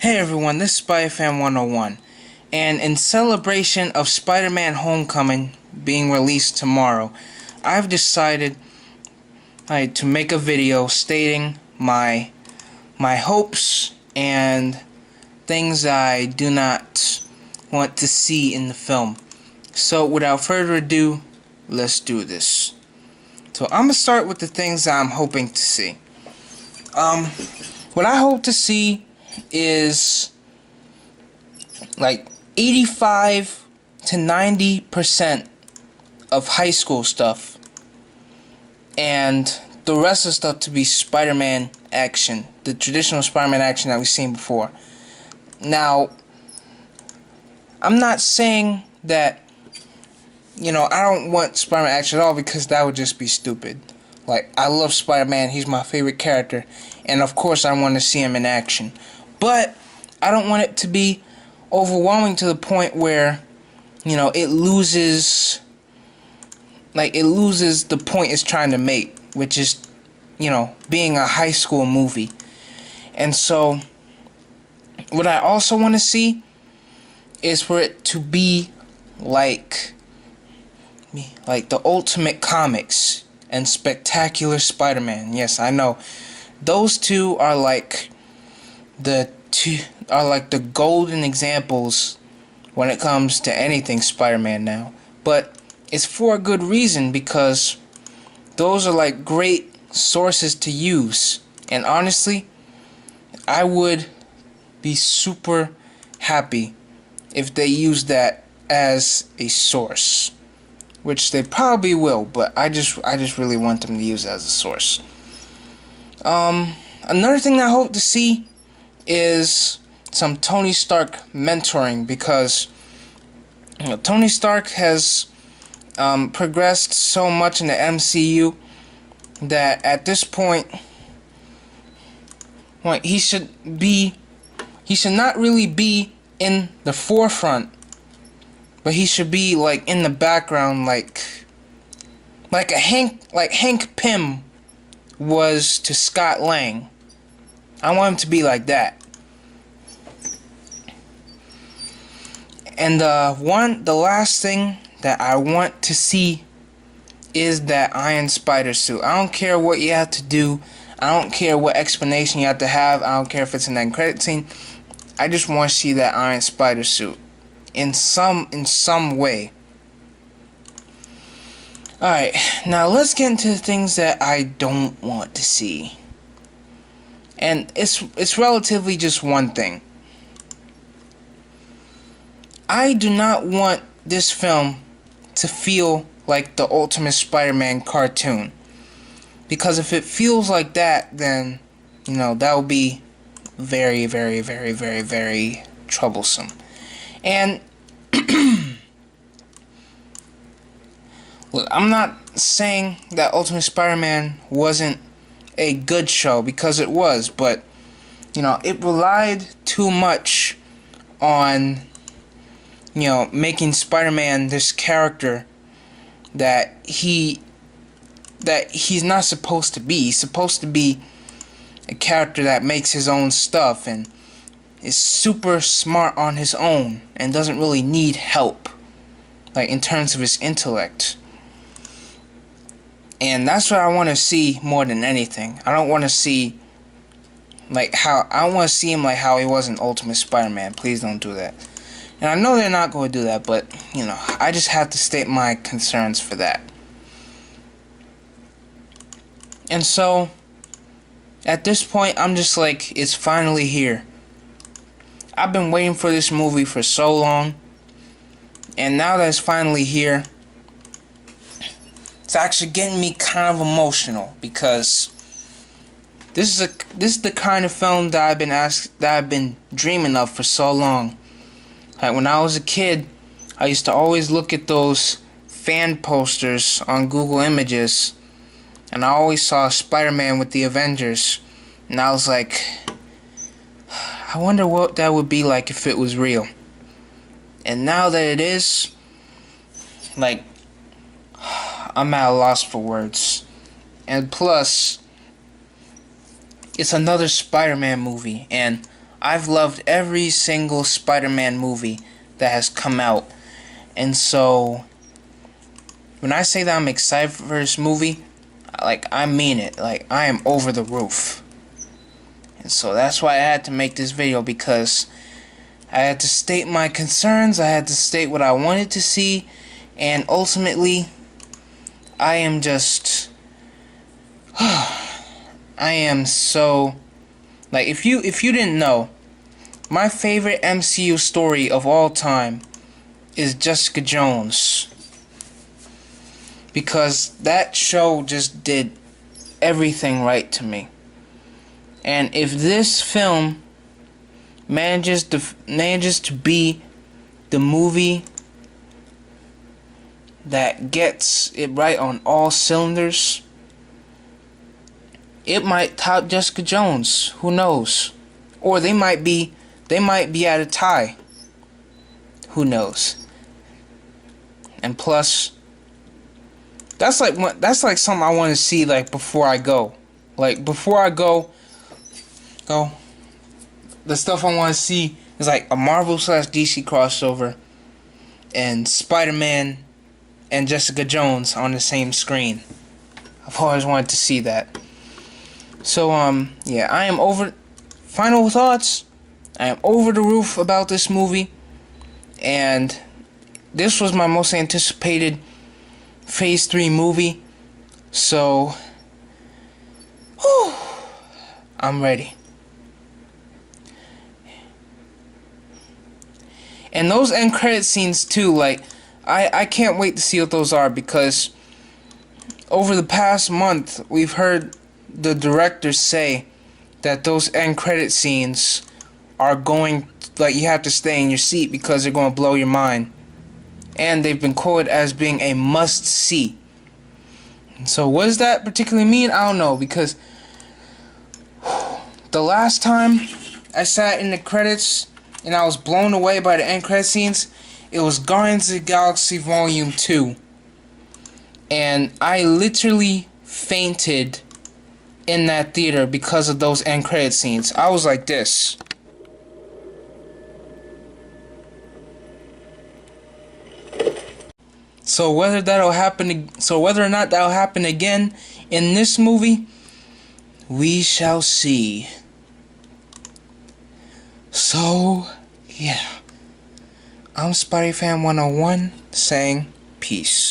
Hey everyone, this is Spider-Fan 101, and in celebration of Spider-Man Homecoming being released tomorrow, I've decided to make a video stating my hopes and things I do not want to see in the film. So without further ado, let's do this. So I'm going to start with the things I'm hoping to see. What I hope to see is like 85 to 90% of high school stuff, and the rest of the stuff to be Spider-Man action, the traditional Spider-Man action that we've seen before. Now, I'm not saying that, I don't want Spider-Man action at all, because that would just be stupid. Like, I love Spider-Man, he's my favorite character, and of course I want to see him in action. But I don't want it to be overwhelming to the point where, it loses the point it's trying to make, which is, being a high school movie. And so, what I also want to see is for it to be like the Ultimate Comics and Spectacular Spider-Man. Yes, I know. Those two are like the golden examples when it comes to anything Spider-Man now. But it's for a good reason, because those are like great sources to use. And honestly, I would be super happy if they use that as a source, which they probably will, but I just really want them to use it as a source. Another thing I hope to see is some Tony Stark mentoring, because Tony Stark has progressed so much in the MCU that at this point, he should not really be in the forefront, but he should be like in the background, like Hank Pym was to Scott Lang. I want him to be like that. And the last thing that I want to see is that Iron Spider suit. I don't care what you have to do. I don't care what explanation you have to have. I don't care if it's in that credit scene. I just want to see that Iron Spider suit in some way. Alright, now let's get into the things that I don't want to see. And it's relatively just one thing. I do not want this film to feel like the Ultimate Spider-Man cartoon. Because if it feels like that, then, that would be very, very, very, very, very troublesome. And, look, I'm not saying that Ultimate Spider-Man wasn't a good show, because it was, but, it relied too much on, making Spider-Man this character that he's not supposed to be. He's supposed to be a character that makes his own stuff and is super smart on his own and doesn't really need help, like in terms of his intellect. And that's what I want to see more than anything. I don't want to see him like how he was in Ultimate Spider-Man. Please don't do that. And I know they're not going to do that, but, I just have to state my concerns for that. And so, at this point, I'm just like, it's finally here. I've been waiting for this movie for so long, and now that it's finally here, it's actually getting me kind of emotional, because this is the kind of film that I've been dreaming of for so long. Like when I was a kid, I used to always look at those fan posters on Google Images, and I always saw Spider-Man with the Avengers, and I was like, I wonder what that would be like if it was real. And now that it is, like, I'm at a loss for words. And plus, it's another Spider-Man movie, and I've loved every single Spider-Man movie that has come out. And so, when I say that I'm excited for this movie, like, I mean it. Like, I am over the roof. And so that's why I had to make this video, because I had to state my concerns, I had to state what I wanted to see, and ultimately, I am just... I am so... Like, if you didn't know, my favorite MCU story of all time is Jessica Jones. Because that show just did everything right to me. And if this film manages to be the movie that gets it right on all cylinders, it might top Jessica Jones. Who knows? Or they might be at a tie. Who knows? And plus, that's like something I want to see, like, before I go. Like, before I go, the stuff I want to see is like a Marvel/DC crossover and Spider-Man and Jessica Jones on the same screen. I've always wanted to see that. So, yeah, I am over... Final thoughts. I am over the roof about this movie. And this was my most anticipated Phase 3 movie. So, whew, I'm ready. And those end credit scenes too, like, I can't wait to see what those are, because over the past month, we've heard the directors say that those end credit scenes are going, like, you have to stay in your seat because they're going to blow your mind. And they've been quoted as being a must-see. So what does that particularly mean? I don't know, because the last time I sat in the credits and I was blown away by the end credit scenes, it was Guardians of the Galaxy Volume 2. And I literally fainted in that theater because of those end credit scenes. I was like this. So whether or not that'll happen again in this movie, we shall see. So, yeah. I'm SpideyFan 101 saying peace.